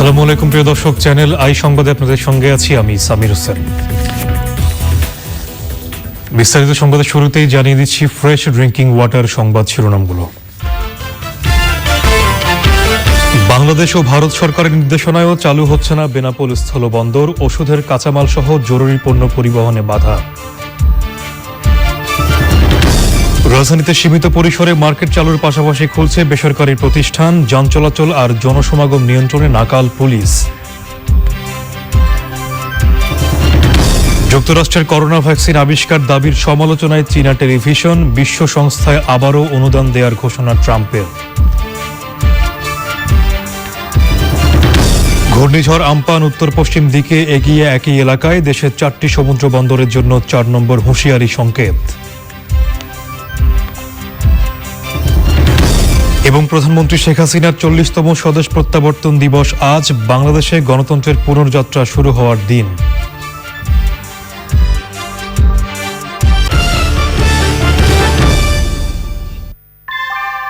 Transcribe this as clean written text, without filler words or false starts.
আসসালামু আলাইকুম প্রিয় দর্শক, চ্যানেল আই সংবাদে আপনাদের সঙ্গে আছি আমি সামির হোসেন। বিস্তারিত সংবাদের শুরুতেই জানিয়ে দিচ্ছি ফ্রেশ ড্রিঙ্কিং ওয়াটার সংবাদ শিরোনামগুলো। বাংলাদেশ ও ভারত সরকারের নির্দেশনায়ও চালু হচ্ছে না বেনাপোল স্থলবন্দর, ওষুধের কাঁচামাল সহ জরুরি পণ্য পরিবহনে বাধা। রাজধানীতে সীমিত পরিসরে মার্কেট চালুর পাশাপাশি খুলছে বেসরকারি প্রতিষ্ঠান, যান চলাচল আর জনসমাগম নিয়ন্ত্রণে নাকাল পুলিশ। যুক্তরাষ্ট্রের করোনা ভ্যাকসিন আবিষ্কার দাবির সমালোচনায় চীনা টেলিভিশন, বিশ্ব সংস্থায় আবারও অনুদান দেওয়ার ঘোষণা ট্রাম্পের। ঘূর্ণিঝড় আম্পান উত্তর পশ্চিম দিকে এগিয়ে একই এলাকায়, দেশের 4টি সমুদ্র বন্দরের জন্য 4 নম্বর হুঁশিয়ারি সংকেত। এবং প্রধানমন্ত্রী শেখ হাসিনার 40তম স্বদেশ প্রত্যাবর্তন দিবস আজ, বাংলাদেশে গণতন্ত্রের পুনর্যাত্রা শুরু হওয়ার দিন।